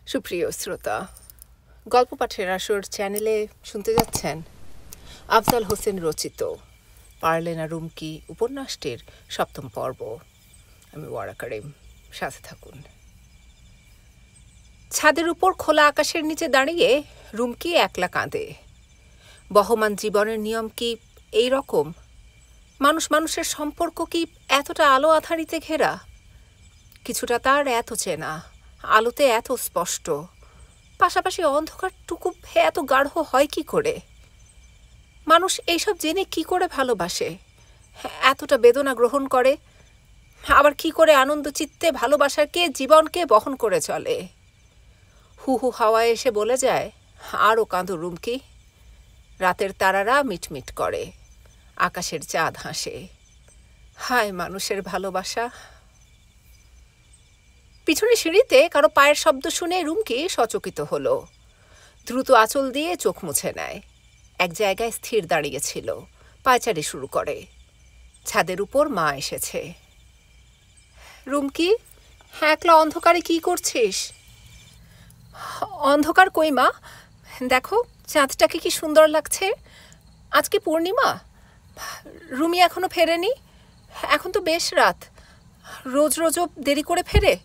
সুপ্রিয় শ্রোতা, গল্প পাঠের আসর চ্যানেলে শুনতে যাচ্ছেন আফজাল হোসেন রচিত পারলে না রুমকি উপন্যাসটির ৭ম পর্ব। আমি ওয়ারা কারিম, সাথে থাকুন। ছাদের উপর খোলা আকাশের নিচে দাঁড়িয়ে রুমকি একলা কাঁদে। বহমান জীবনের নিয়ম কি এই রকম? মানুষ মানুষের সম্পর্ক কি এতটা আলো আধারিতে ঘেরা? কিছুটা তার এত চেনা, আলোতে এত স্পষ্ট, পাশাপাশি অন্ধকারটুকু এত গাঢ় হয় কি করে? মানুষ এইসব জেনে কি করে ভালোবাসে, এতটা বেদনা গ্রহণ করে, আবার কি করে আনন্দ চিত্তে ভালোবাসাকে জীবনকে বহন করে চলে? হু হু হাওয়ায় এসে বলে যায়, আরও কাঁদো রুমকি। রাতের তারারা মিটমিট করে, আকাশের চাঁদ হাসে। হায় মানুষের ভালোবাসা। পিছনে সিঁড়িতে কারো পায়ের শব্দ শুনে রুমকি সচকিত হলো। দ্রুত আঁচল দিয়ে চোখ মুছে নেয়। এক জায়গায় স্থির দাঁড়িয়েছিল, পায়চারি শুরু করে। ছাদের উপর মা এসেছে। রুমকি, একলা অন্ধকারে কি করছিস? অন্ধকার কই মা, দেখো চাঁদটাকে কি সুন্দর লাগছে। আজকে পূর্ণিমা, রুমি এখনো ফেরেনি। এখন তো বেশ রাত, রোজ রোজও দেরি করে ফেরে।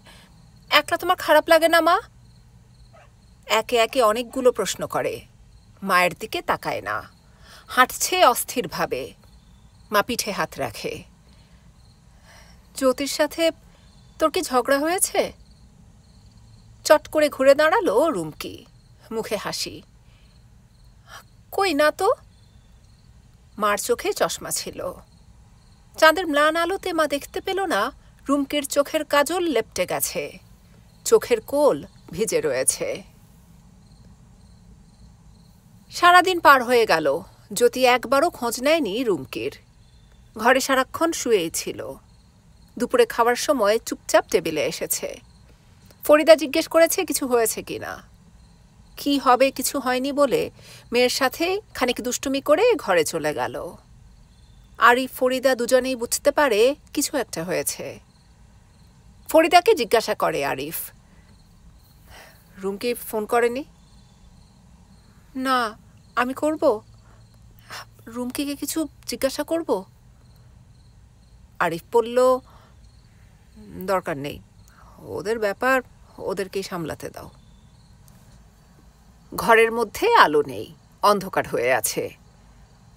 একলা তোমার খারাপ লাগে না মা? একে একে অনেকগুলো প্রশ্ন করে। মায়ের দিকে তাকায় না, হাঁটছে অস্থিরভাবে। মা পিঠে হাত রাখে। জ্যোতির সাথে তোর কি ঝগড়া হয়েছে? চট করে ঘুরে দাঁড়ালো রুমকি, মুখে হাসি। কই না তো। মার চোখে চশমা ছিল। চাঁদের ম্লান আলোতে মা দেখতে পেল না রুমকির চোখের কাজল লেপটে গেছে, চোখের কোল ভিজে রয়েছে। সারাদিন পার হয়ে গেল, জ্যোতি একবারও খোঁজ নেয়নি রুমকির। ঘরে সারাক্ষণ শুয়েই ছিল। দুপুরে খাওয়ার সময় চুপচাপ টেবিলে এসেছে। ফরিদা জিজ্ঞেস করেছে কিছু হয়েছে কিনা। কি হবে কিছু হয়নি বলে মেয়ের সাথে খানিক দুষ্টুমি করে ঘরে চলে গেল। আরিফ ফরিদা দুজনেই বুঝতে পারে কিছু একটা হয়েছে। ফরিদাকে জিজ্ঞাসা করে আরিফ, রুমকি ফোন করেনি? না, আমি করব। রুমকিকে কিছু জিজ্ঞাসা করব? আরিফ বলল, দরকার নেই, ওদের ব্যাপার ওদেরকেই সামলাতে দাও। ঘরের মধ্যে আলো নেই, অন্ধকার হয়ে আছে।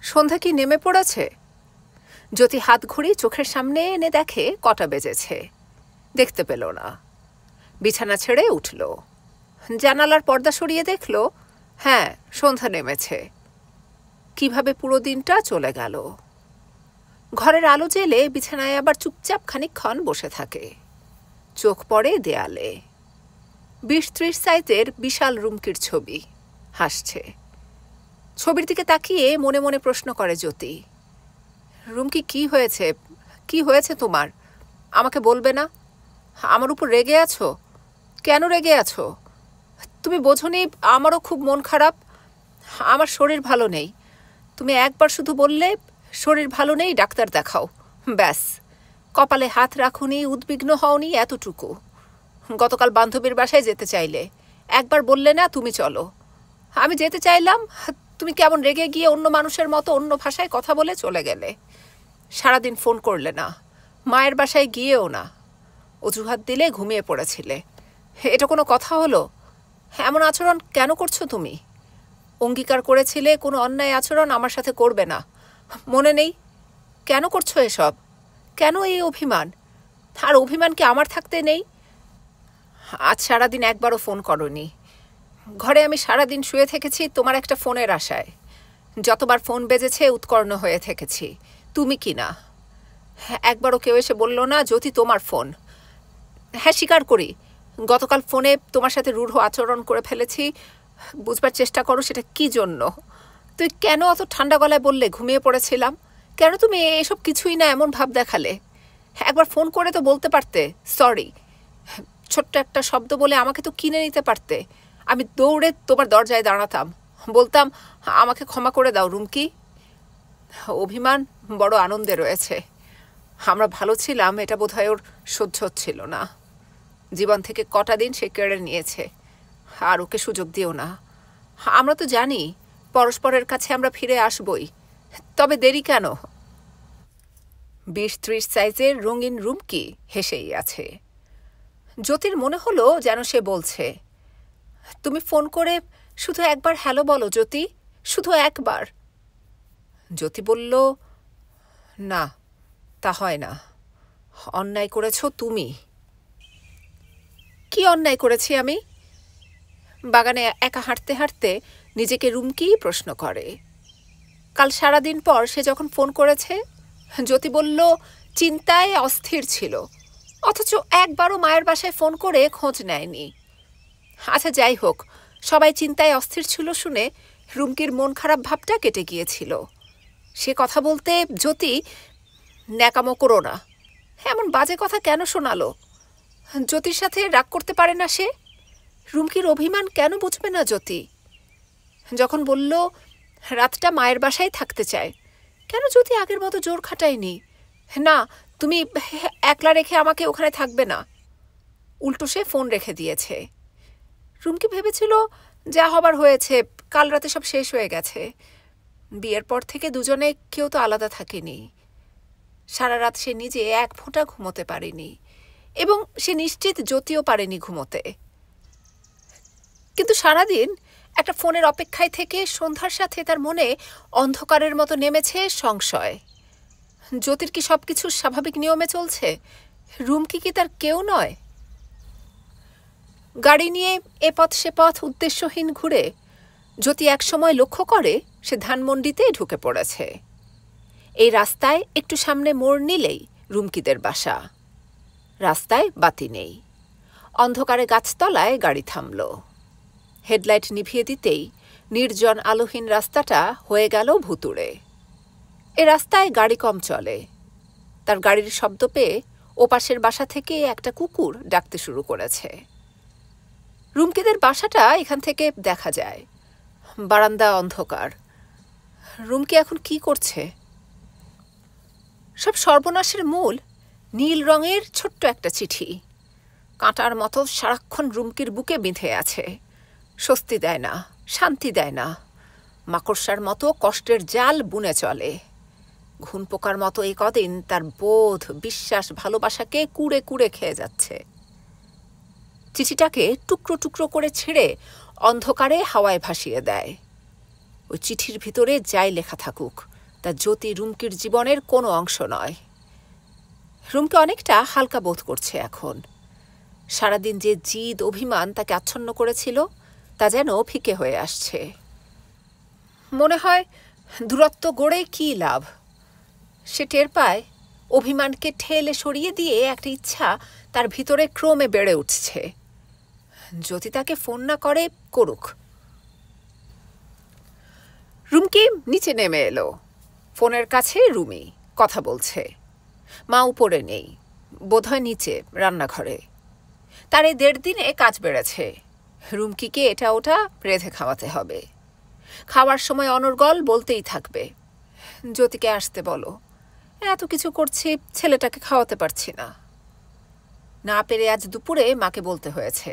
সন্ধ্যা কি নেমে পড়েছে? জ্যোতি হাত ঘুরি চোখের সামনে এনে দেখে কটা বেজেছে। দেখতে পেল না। বিছানা ছেড়ে উঠল। জানালার পর্দা সরিয়ে দেখল, হ্যাঁ, সন্ধ্যা নেমেছে। কিভাবে পুরো দিনটা চলে গেল। ঘরের আলো জেলে বিছানায় আবার চুপচাপ খানিকক্ষণ বসে থাকে। চোখ পড়ে দেয়ালে। ২০-৩০ সাইজের বিশাল রুমকির ছবি, হাসছে। ছবির দিকে তাকিয়ে মনে মনে প্রশ্ন করে জ্যোতি, রুমকি কি হয়েছে? কি হয়েছে তোমার? আমাকে বলবে না? আমার উপর রেগে আছো? কেন রেগে আছো? তুমি বোঝনি আমারও খুব মন খারাপ, আমার শরীর ভালো নেই। তুমি একবার শুধু বললে শরীর ভালো নেই, ডাক্তার দেখাও, ব্যাস। কপালে হাত রাখুনি, উদ্বিগ্ন হওনি, এতটুকু। গতকাল বান্ধবীর বাসায় যেতে চাইলে একবার বললে না তুমি চলো। আমি যেতে চাইলাম, তুমি কেমন রেগে গিয়ে অন্য মানুষের মতো অন্য ভাষায় কথা বলে চলে গেলে। সারাদিন ফোন করলে না, মায়ের বাসায় গিয়েও না। অজুহাত দিলে ঘুমিয়ে পড়েছিলে। এটা কোনো কথা হলো? এমন আচরণ কেন করছো তুমি? অঙ্গীকার করেছিলে কোনো অন্যায় আচরণ আমার সাথে করবে না, মনে নেই? কেন করছো এসব? কেন এই অভিমান? আর অভিমান কি আমার থাকতে নেই? আজ সারাদিন একবারও ফোন করনি। ঘরে আমি সারাদিন শুয়ে থেকেছি তোমার একটা ফোনের আশায়। যতবার ফোন বেজেছে উৎকর্ণ হয়ে থেকেছি, তুমি কি না। একবারও কেউ এসে বলল না জ্যোতি তোমার ফোন। হ্যাঁ, স্বীকার করি, গতকাল ফোনে তোমার সাথে রূঢ় আচরণ করে ফেলেছি। বুঝবার চেষ্টা করো সেটা কি জন্য। তুই কেন অত ঠান্ডা গলায় বললে ঘুমিয়ে পড়েছিলাম? কেন তুমি এসব কিছুই না এমন ভাব দেখালে? একবার ফোন করে তো বলতে পারতে সরি। ছোট্ট একটা শব্দ বলে আমাকে তো কিনে নিতে পারতে। আমি দৌড়ে তোমার দরজায় দাঁড়াতাম, বলতাম আমাকে ক্ষমা করে দাও রুমকি। অভিমান বড় আনন্দে রয়েছে। আমরা ভালো ছিলাম এটা বোধহয় ওর সহ্য হচ্ছিল না। জীবন থেকে কটা দিন সে কেড়ে নিয়েছে, আর ওকে সুযোগ দিও না। আমরা তো জানি পরস্পরের কাছে আমরা ফিরে আসবই, তবে দেরি কেন? 20-30 সাইজের রঙিন রুমকি হেসেই আছে। জ্যোতির মনে হলো যেন সে বলছে, তুমি ফোন করে শুধু একবার হ্যালো বলো জ্যোতি, শুধু একবার। জ্যোতি বলল, না, তা হয় না। অন্যায় করেছ তুমি। কি অন্যায় করেছি আমি? বাগানে একা হাঁটতে হাঁটতে নিজেকে রুমকিই প্রশ্ন করে। কাল সারাদিন পর সে যখন ফোন করেছে, জ্যোতি বলল চিন্তায় অস্থির ছিল, অথচ একবারও মায়ের বাসায় ফোন করে খোঁজ নেয়নি। আচ্ছা যাই হোক, সবাই চিন্তায় অস্থির ছিল শুনে রুমকির মন খারাপ ভাবটা কেটে গিয়েছিল। সে কথা বলতে, জ্যোতি ন্যাকামো করো না, এমন বাজে কথা কেন শোনালো? জ্যোতির সাথে রাগ করতে পারে না সে? রুমকির অভিমান কেন বুঝবে না জ্যোতি? যখন বলল রাতটা মায়ের বাসায় থাকতে চায়, কেন জ্যোতি আগের মতো জোর খাটায়নি? না, তুমি একলা রেখে আমাকে ওখানে থাকবে না। উল্টো সে ফোন রেখে দিয়েছে। রুমকি ভেবেছিল যা হবার হয়েছে, কাল রাতে সব শেষ হয়ে গেছে। বিয়ের পর থেকে দুজনে কেউ তো আলাদা থাকেনি। সারা রাত সে নিজে এক ফোঁটা ঘুমোতে পারেনি, এবং সে নিশ্চিত জ্যোতিও পারেনি ঘুমোতে। কিন্তু সারাদিন একটা ফোনের অপেক্ষায় থেকে সন্ধ্যার সাথে তার মনে অন্ধকারের মতো নেমেছে সংশয়। জ্যোতির কি সবকিছু স্বাভাবিক নিয়মে চলছে? রুমকি কি তার কেউ নয়? গাড়ি নিয়ে এ পথ সে পথ উদ্দেশ্যহীন ঘুরে জ্যোতি একসময় লক্ষ্য করে সে ধানমন্ডিতে ঢুকে পড়েছে। এই রাস্তায় একটু সামনে মোড় নিলেই রুমকিদের বাসা। রাস্তায় বাতি নেই। অন্ধকারে গাছতলায় গাড়ি থামল। হেডলাইট নিভিয়ে দিতেই নির্জন আলোহীন রাস্তাটা হয়ে গেল ভুতুড়ে। এ রাস্তায় গাড়ি কম চলে। তার গাড়ির শব্দ পেয়ে ওপাশের বাসা থেকে একটা কুকুর ডাকতে শুরু করেছে। রুমকিদের বাসাটা এখান থেকে দেখা যায়। বারান্দা অন্ধকার। রুমকি এখন কি করছে? সব সর্বনাশের মূল নীল রঙের ছোট্ট একটা চিঠি। কাঁটার মতো সারাক্ষণ রুমকির বুকে বিঁধে আছে। স্বস্তি দেয় না, শান্তি দেয় না। মাকড়সার মতো কষ্টের জাল বুনে চলে। ঘুন পোকার মতো এই কদিন তার বোধ, বিশ্বাস, ভালোবাসাকে কুড়ে কুড়ে খেয়ে যাচ্ছে। চিঠিটাকে টুকরো টুকরো করে ছিঁড়ে অন্ধকারে হাওয়ায় ভাসিয়ে দেয়। ওই চিঠির ভিতরে যাই লেখা থাকুক, তা জ্যোতি রুমকির জীবনের কোনো অংশ নয়। রুমকি অনেকটা হালকা বোধ করছে এখন। সারাদিন যে জিদ অভিমান তাকে আচ্ছন্ন করেছিল, তা যেন ফিকে হয়ে আসছে। মনে হয় দূরত্ব গড়ে কী লাভ। সে টের পায় অভিমানকে ঠেলে সরিয়ে দিয়ে একটা ইচ্ছা তার ভিতরে ক্রমে বেড়ে উঠছে। যদি তাকে ফোন না করে, করুক। রুমকি নিচে নেমে এলো। ফোনের কাছে রুমি কথা বলছে। মা উপরে নেই, বোধহয় নিচে রান্নাঘরে। তার এই 1.5 দিনে কাজ বেড়েছে। রুমকিকে এটা ওটা রেঁধে খাওয়াতে হবে। খাওয়ার সময় অনর্গল বলতেই থাকবে, জ্যোতিকে আসতে বলো, এত কিছু করছি, ছেলেটাকে খাওয়াতে পারছি না। না পেরে আজ দুপুরে মাকে বলতে হয়েছে,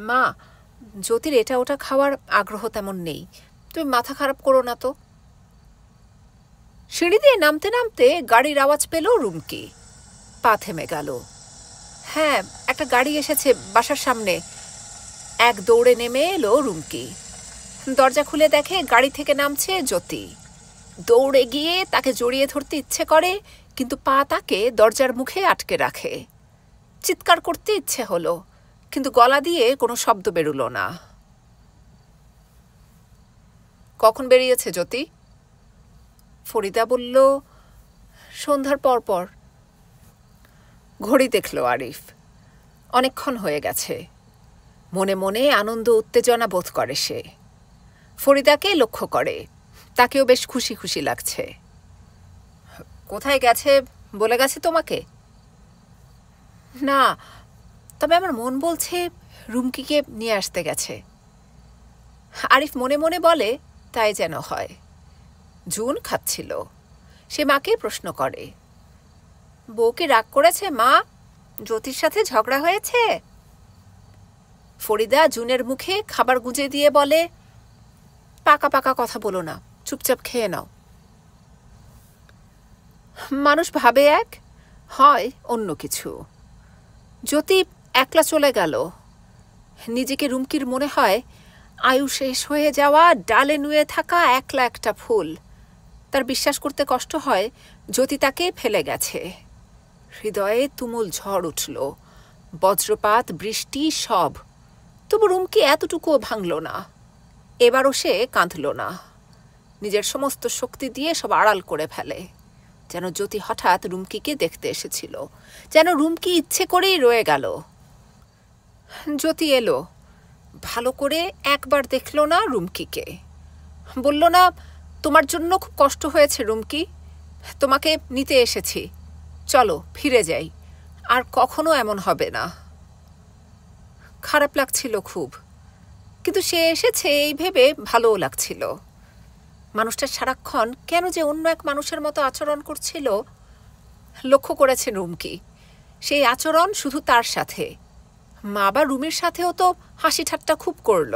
মা, জ্যোতির এটা ওটা খাওয়ার আগ্রহ তেমন নেই, তুমি মাথা খারাপ করো না তো। সিঁড়ি দিয়ে নামতে নামতে গাড়ির আওয়াজ পেল রুমকি। পা থেমে গেল। হ্যাঁ, একটা গাড়ি এসেছে বাসার সামনে। এক দৌড়ে নেমে এলো রুমকি। দরজা খুলে দেখে গাড়ি থেকে নামছে জ্যোতি। দৌড়ে গিয়ে তাকে জড়িয়ে ধরতে ইচ্ছে করে, কিন্তু পা তাকে দরজার মুখে আটকে রাখে। চিৎকার করতে ইচ্ছে হলো, কিন্তু গলা দিয়ে কোনো শব্দ বেরুলো না। কখন বেরিয়েছে জ্যোতি? ফরিদা বলল, সন্ধ্যার পর। ঘড়ি দেখল আরিফ। অনেকক্ষণ হয়ে গেছে। মনে মনে আনন্দ উত্তেজনা বোধ করে সে। ফরিদাকে লক্ষ্য করে, তাকেও বেশ খুশি খুশি লাগছে। কোথায় গেছে বলে গেছে তোমাকে? না, তবে আমার মন বলছে রুমকিকে নিয়ে আসতে গেছে। আরিফ মনে মনে বলে, তাই যেন হয়। জুন খাচ্ছিল। সে মাকে প্রশ্ন করে, বউ কি রাগ করেছে মা? জ্যোতির সাথে ঝগড়া হয়েছে? ফরিদা জুনের মুখে খাবার গুঁজে দিয়ে বলে, পাকা পাকা কথা বলো না, চুপচাপ খেয়ে নাও। মানুষ ভাবে এক, হয় অন্য কিছু। জ্যোতি একলা চলে গেল। নিজেকে রুমকির মনে হয় আয়ু শেষ হয়ে যাওয়া ডালে নুয়ে থাকা একলা একটা ফুল। তার বিশ্বাস করতে কষ্ট হয় জ্যোতি তাকে ফেলে গেছে। হৃদয়ে তুমুল ঝড় উঠল, বজ্রপাত, বৃষ্টি, সব। তবু রুমকি এতটুকুও ভাঙল না। এবারও সে কাঁদল না। নিজের সমস্ত শক্তি দিয়ে সব আড়াল করে ফেলে। যেন জ্যোতি হঠাৎ রুমকিকে দেখতে এসেছিল, যেন রুমকি ইচ্ছে করেই রয়ে গেল। জ্যোতি এলো, ভালো করে একবার দেখল না রুমকিকে। বলল না, তোমার জন্য খুব কষ্ট হয়েছে রুমকি, তোমাকে নিতে এসেছি, চলো ফিরে যাই, আর কখনো এমন হবে না। খারাপ লাগছিল খুব, কিন্তু সে এসেছে এই ভেবে ভালোও লাগছিল। মানুষটা সারাক্ষণ কেন যে অন্য এক মানুষের মতো আচরণ করছিল লক্ষ্য করেছেন রুমকি। সেই আচরণ শুধু তার সাথে, মা বা রুমির সাথেও তো হাসি ঠাট্টা খুব করল।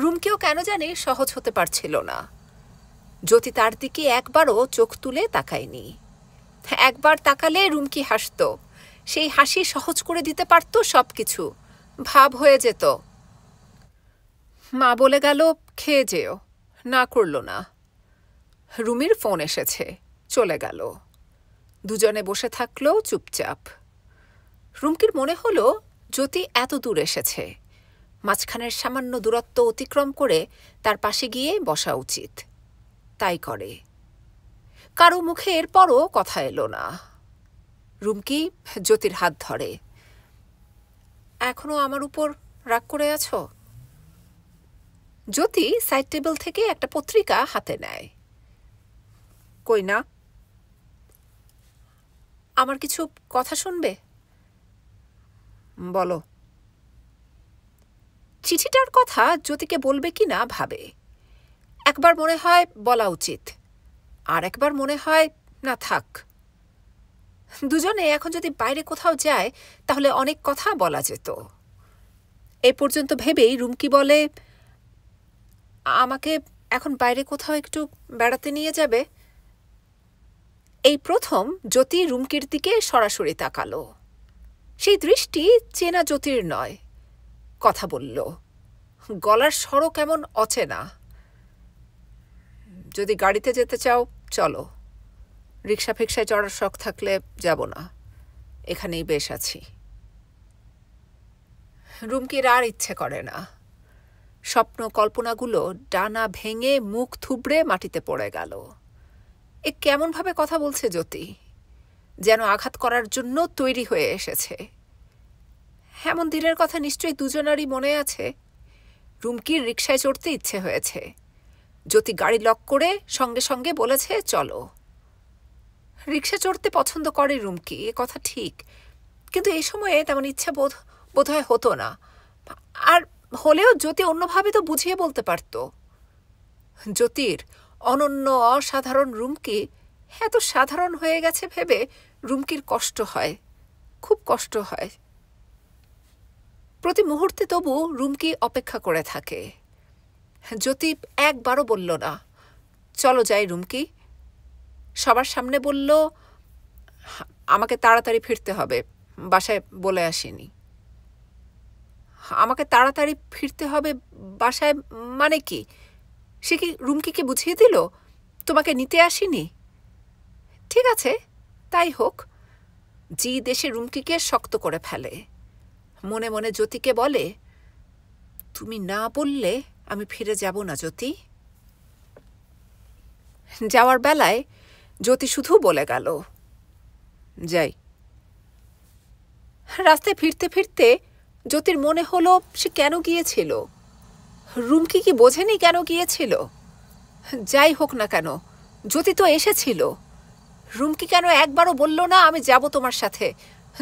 রুমকিও কেন জানি সহজ হতে পারছিল না। জ্যোতি তার দিকে একবারও চোখ তুলে তাকায়নি। একবার তাকালে রুমকি হাসত, সেই হাসি সহজ করে দিতে পারত সবকিছু, ভাব হয়ে যেত। মা বলে গেল খেয়ে যেও, না করল না। রুমির ফোন এসেছে, চলে গেল। দুজনে বসে থাকলো চুপচাপ। রুমকির মনে হলো জ্যোতি এত দূর এসেছে, মাঝখানের সামান্য দূরত্ব অতিক্রম করে তার পাশে গিয়ে বসা উচিত। তাই করে। কারো মুখে এরপরও কথা এলো না। রুমকি জ্যোতির হাত ধরে। এখনো আমার উপর রাগ করে আছো? জ্যোতি সাইড টেবিল থেকে একটা পত্রিকা হাতে নেয়। কই না, আমার কিছু কথা শুনবে? বলো। চিঠিটার কথা জ্যোতিকে বলবে কি না ভাবে। একবার মনে হয় বলা উচিত, আর একবার মনে হয় না থাক। দুজনে এখন যদি বাইরে কোথাও যায় তাহলে অনেক কথা বলা যেত। এ পর্যন্ত ভেবেই রুমকি বলে, আমাকে এখন বাইরে কোথাও একটু বেড়াতে নিয়ে যাবে? এই প্রথম জ্যোতি রুমকির দিকে সরাসরি তাকালো। সেই দৃষ্টি চেনা জ্যোতির নয়। কথা বলল, গলার স্বরও কেমন অচেনা। যদি গাড়িতে যেতে চাও চলো, রিক্সা ফিক্সায় চড়ার শখ থাকলে যাব না, এখানেই বেশ আছি। রুমকির আর ইচ্ছে করে না। স্বপ্ন কল্পনাগুলো ডানা ভেঙে মুখ থুবড়ে মাটিতে পড়ে গেল। এ কেমনভাবে কথা বলছে জ্যোতি, যেন আঘাত করার জন্য তৈরি হয়ে এসেছে। এমন দিনের কথা নিশ্চয়ই দুজনারই মনে আছে। রুমকির রিকশায় চড়তে ইচ্ছে হয়েছে। জ্যোতি গাড়ি লক করে সঙ্গে সঙ্গে বলেছে চলো। রিকশা চড়তে পছন্দ করে রুমকি, এ কথা ঠিক, কিন্তু এই সময়ে তেমন ইচ্ছা বোধহয় হতো না। আর হলেও জ্যোতি অন্যভাবে তো বুঝিয়ে বলতে পারত। জ্যোতির অনন্য অসাধারণ রুমকি এত সাধারণ হয়ে গেছে ভেবে রুমকির কষ্ট হয়, খুব কষ্ট হয়। প্রতি মুহূর্তে তবু রুমকি অপেক্ষা করে থাকে। জ্যোতি একবারও বলল না চলো যাই রুমকি। সবার সামনে বলল, আমাকে তাড়াতাড়ি ফিরতে হবে, বাসায় বলে আসিনি। আমাকে তাড়াতাড়ি ফিরতে হবে বাসায় মানে কি? সে কি রুমকিকে বুঝিয়ে দিল তোমাকে নিতে আসিনি? ঠিক আছে, তাই হোক। জি দেশে রুমকিকে শক্ত করে ফেলে। মনে মনে জ্যোতিকে বলে, তুমি না বললে আমি ফিরে যাব না জ্যোতি। যাওয়ার বেলায় জ্যোতি শুধু বলে গেল যাই। রাস্তায় ফিরতে ফিরতে জ্যোতির মনে হলো সে কেন গিয়েছিল। রুমকি কি বোঝেনি কেন গিয়েছিল? যাই হোক না কেন, জ্যোতি তো এসেছিল। রুমকি কেন একবারও বলল না আমি যাব তোমার সাথে,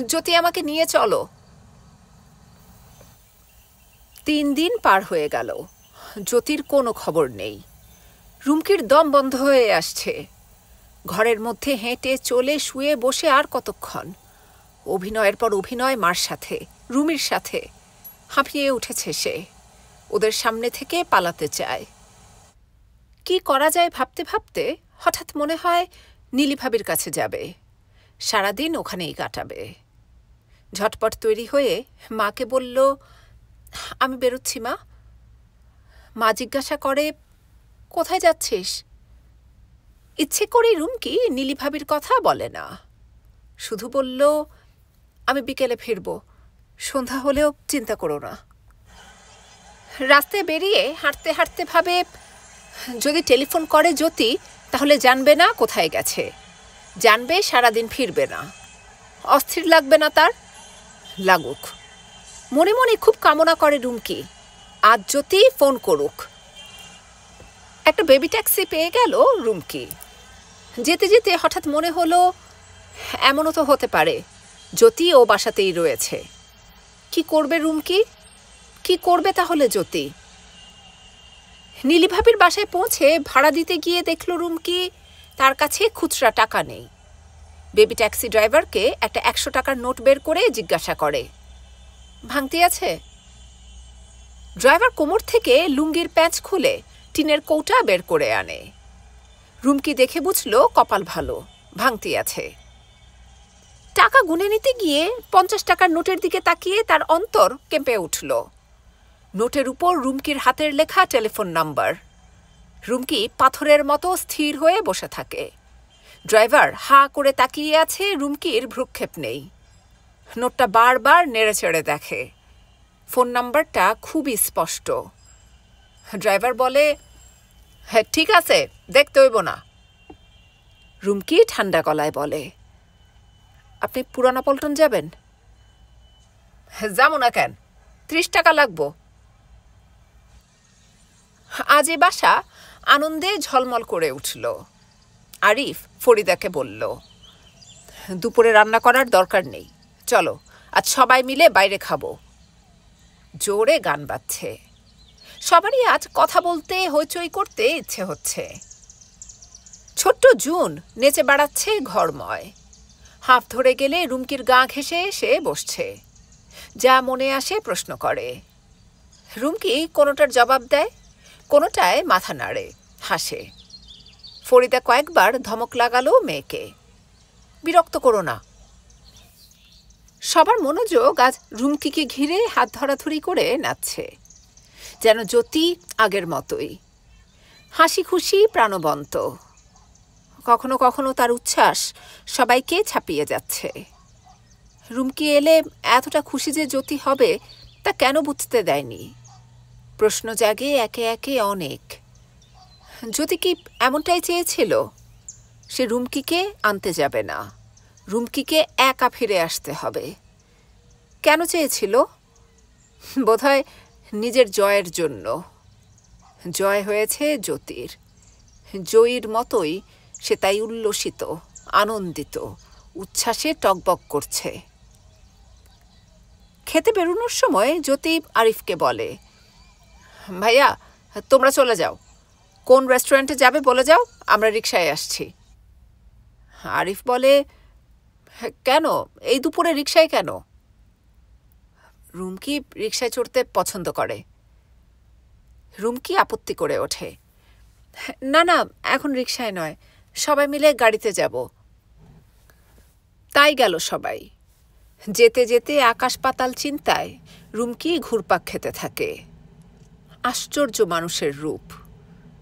জ্যোতি আমাকে নিয়ে চলো। 3 দিন পার হয়ে গেল, জ্যোতির কোনো খবর নেই। রুমকির দম বন্ধ হয়ে আসছে। ঘরের মধ্যে হেঁটে চলে শুয়ে বসে আর কতক্ষণ? অভিনয়ের পর অভিনয় মার সাথে, রুমির সাথে। হাঁপিয়ে উঠেছে সে। ওদের সামনে থেকে পালাতে চায়। কি করা যায় ভাবতে ভাবতে হঠাৎ মনে হয় নীলি ভাবির কাছে যাবে, সারাদিন ওখানেই কাটাবে। ঝটপট তৈরি হয়ে মাকে বলল, আমি বেরোচ্ছি মা। মা জিজ্ঞাসা করে, কোথায় যাচ্ছিস? ইচ্ছে করেই রুমকি নীলি ভাবির কথা বলে না, শুধু বলল, আমি বিকেলে ফিরব, সন্ধ্যা হলেও চিন্তা করো না। রাস্তায় বেরিয়ে হাঁটতে হাঁটতে ভাবে, যদি টেলিফোন করে জ্যোতি তাহলে জানবে না কোথায় গেছে, জানবে সারাদিন ফিরবে না। অস্থির লাগবে না তার? লাগুক। মনে মনে খুব কামনা করে রুমকি আজ জ্যোতি ফোন করুক। একটা বেবি ট্যাক্সি পেয়ে গেল রুমকি। যেতে যেতে হঠাৎ মনে হলো, এমনও তো হতে পারে জ্যোতি ও বাসাতেই রয়েছে। কি করবে রুমকি? কি করবে তাহলে জ্যোতি? নীলি ভাবির বাসায় পৌঁছে ভাড়া দিতে গিয়ে দেখল রুমকি তার কাছে খুচরা টাকা নেই। বেবি ট্যাক্সি ড্রাইভারকে একটা 100 টাকার নোট বের করে জিজ্ঞাসা করে, ভাঙতি আছে? ড্রাইভার কোমর থেকে লুঙ্গির প্যাঁচ খুলে টিনের কৌটা বের করে আনে। রুমকি দেখে বুঝল কপাল ভালো, ভাঙতি আছে। টাকা গুনে নিতে গিয়ে 50 টাকার নোটের দিকে তাকিয়ে তার অন্তর কেঁপে উঠল। নোটের উপর রুমকির হাতের লেখা টেলিফোন নাম্বার। রুমকি পাথরের মতো স্থির হয়ে বসে থাকে। ড্রাইভার হা করে তাকিয়ে আছে, রুমকির ভ্রুক্ষেপ নেই। নোটটা বারবার নেড়ে চেড়ে দেখে। ফোন নাম্বারটা খুবই স্পষ্ট। ড্রাইভার বলে, হ্যাঁ ঠিক আছে, দেখতে হইব না। রুমকি ঠান্ডা গলায় বলে, আপনি পুরানা পল্টন যাবেন? যাবো না কেন, 30 টাকা লাগবো। আজ এ বাসা আনন্দে ঝলমল করে উঠল। আরিফ ফরিদাকে বলল, দুপুরে রান্না করার দরকার নেই, চলো আজ সবাই মিলে বাইরে খাবো। জোরে গান বাজছে। সবারই আজ কথা বলতে হইচই করতে ইচ্ছে হচ্ছে। ছোট্ট জুন নেচে বেড়াচ্ছে ঘরময়। হাঁফ ধরে গেলে রুমকির গা ঘেঁষে এসে বসছে। যা মনে আসে প্রশ্ন করে। রুমকি কোনোটার জবাব দেয়, কোনোটায় মাথা নাড়ে, হাসে। ফরিদা কয়েকবার ধমক লাগালো মেয়েকে, বিরক্ত করো না। সবার মনোযোগ আজ রুমকিকে ঘিরে হাত ধরাধরি করে নাচছে, যেন জ্যোতি আগের মতোই, হাসি খুশি প্রাণবন্ত। কখনো কখনো তার উচ্ছ্বাস সবাইকে ছাপিয়ে যাচ্ছে। রুমকি এলে এতটা খুশি যে জ্যোতি হবে তা কেন বুঝতে দেয়নি? প্রশ্ন জাগে একে একে অনেক। জ্যোতি কি এমনটাই চেয়েছিল? সে রুমকিকে আনতে যাবে না, রুমকিকে একা ফিরে আসতে হবে। কেন চেয়েছিল? বোধহয় নিজের জয়ের জন্য। জয় হয়েছে জ্যোতির। জয়ীর মতোই সে তাই উল্লসিত, আনন্দিত, উচ্ছ্বাসে টকবক করছে। খেতে বেরোনোর সময় জ্যোতি আরিফকে বলে, ভাইয়া তোমরা চলে যাও, কোন রেস্টুরেন্টে যাবে বলে যাও, আমরা রিকশায় আসছি। আরিফ বলে, কেন এই দুপুরে রিকশায় কেন? রুমকি রিকশায় চড়তে পছন্দ করে। রুমকি আপত্তি করে ওঠে, না না এখন রিকশায় নয়, সবাই মিলে গাড়িতে যাব। তাই গেল সবাই। যেতে যেতে আকাশ পাতাল চিন্তায় রুমকি ঘুরপাক খেতে থাকে। আশ্চর্য মানুষের রূপ,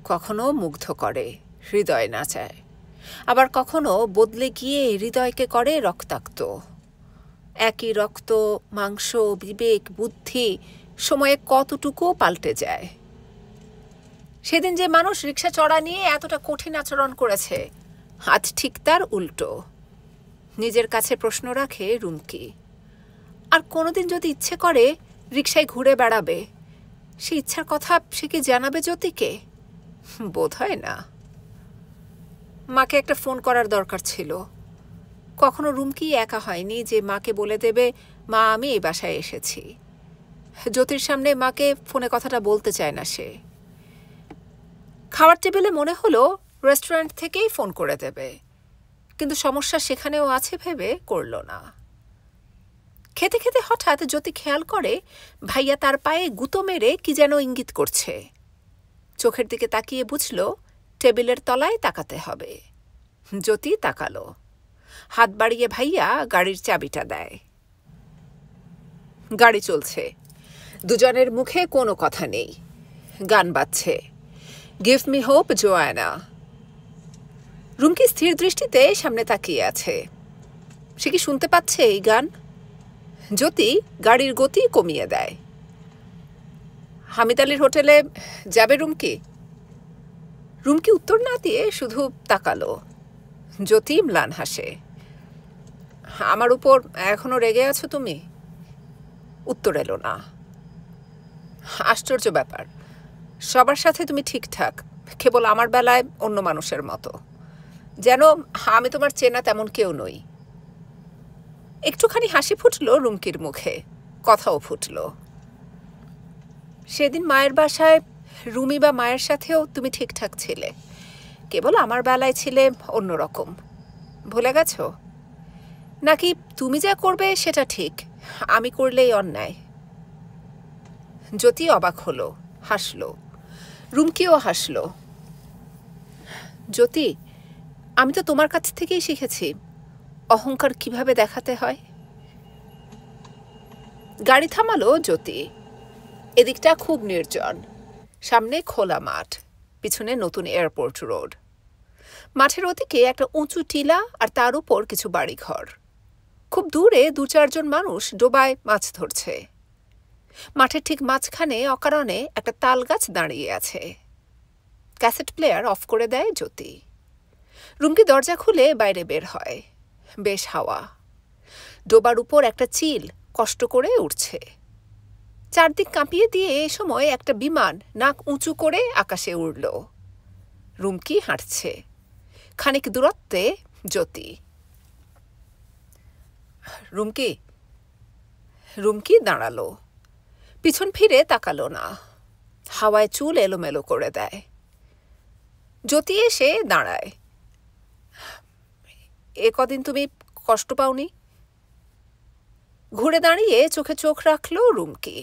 কখনো মুগ্ধ করে, হৃদয় নাচায়, আবার কখনো বদলে গিয়ে হৃদয়কে করে রক্তাক্ত। একই রক্ত, মাংস, বিবেক, বুদ্ধি সময়ে কতটুকু পাল্টে যায়। সেদিন যে মানুষ রিকশা চড়া নিয়ে এতটা কঠিন আচরণ করেছে, আজ ঠিক তার উল্টো। নিজের কাছে প্রশ্ন রাখে রুমকি, আর কোনোদিন যদি ইচ্ছে করে রিকশায় ঘুরে বেড়াবে, সে ইচ্ছার কথা সে কি জানাবে জ্যোতিকে? বোধ হয় না। মাকে একটা ফোন করার দরকার ছিল। কখনো রুমকি একা হয়নি যে মাকে বলে দেবে, মা আমি এই বাসায় এসেছি। জ্যোতির সামনে মাকে ফোনে কথাটা বলতে চায় না সে। খাওয়ার টেবিলে মনে হলো রেস্টুরেন্ট থেকেই ফোন করে দেবে, কিন্তু সমস্যা সেখানেও আছে ভেবে করল না। খেতে খেতে হঠাৎ জ্যোতি খেয়াল করে ভাইয়া তার পায়ে গুঁতো মেরে কি যেন ইঙ্গিত করছে। চোখের দিকে তাকিয়ে বুঝল টেবিলের তলায় তাকাতে হবে। জ্যোতি তাকালো। হাত বাড়িয়ে ভাইয়া গাড়ির চাবিটা দেয়। গাড়ি চলছে। দুজনের মুখে কোনো কথা নেই। গান বাজছে, গিভ মি হোপ জোয়ানা। রুমকি স্থির দৃষ্টিতে সামনে তাকিয়ে আছে। সে কি শুনতে পাচ্ছে এই গান? জ্যোতি গাড়ির গতি কমিয়ে দেয়। হামিদ আলীর হোটেলে যাবে রুমকি? রুমকি উত্তর না দিয়ে শুধু তাকালো। জ্যোতি ম্লান হাসে। আমার উপর এখনো রেগে আছো তুমি? উত্তর এলো না। আশ্চর্য ব্যাপার, সবার সাথে তুমি ঠিকঠাক, কেবল আমার বেলায় অন্য মানুষের মতো, যেন আমি তোমার চেনা তেমন কেউ নই। একটুখানি হাসি ফুটল রুমকির মুখে, কথাও ফুটল। সেদিন মায়ের বাসায় রুমি বা মায়ের সাথেও তুমি ঠিকঠাক ছিলে, কেবল আমার বেলায় ছিলে অন্যরকম। ভুলে গেছ? নাকি তুমি যা করবে সেটা ঠিক, আমি করলেই অন্যায়? জ্যোতি অবাক হলো, হাসল। রুমকিও হাসল। জ্যোতি, আমি তো তোমার কাছ থেকেই শিখেছি অহংকার কিভাবে দেখাতে হয়। গাড়ি থামালো জ্যোতি। এদিকটা খুব নির্জন। সামনে খোলা মাঠ, পিছনে নতুন এয়ারপোর্ট রোড। মাঠের ওদিকে একটা উঁচু টিলা আর তার উপর কিছু বাড়িঘর। খুব দূরে 2-4 জন মানুষ ডোবায় মাছ ধরছে। মাঠের ঠিক মাঝখানে অকারণে একটা তাল গাছ দাঁড়িয়ে আছে। ক্যাসেট প্লেয়ার অফ করে দেয় জ্যোতি। রুমকি দরজা খুলে বাইরে বের হয়। বেশ হাওয়া। ডোবার উপর একটা চিল কষ্ট করে উঠছে। চারদিক কাঁপিয়ে দিয়ে এ সময় একটা বিমান নাক উঁচু করে আকাশে উড়ল। রুমকি হাঁটছে। খানিক দূরত্বে জ্যোতি। রুমকি। রুমকি দাঁড়ালো। পিছন ফিরে তাকালো না। হাওয়ায় চুল এলোমেলো করে দেয়। জ্যোতি এসে দাঁড়ায়। এ কদিন তুমি কষ্ট পাওনি? ঘুরে দাঁড়িয়ে চোখে চোখ রাখলো রুমকি।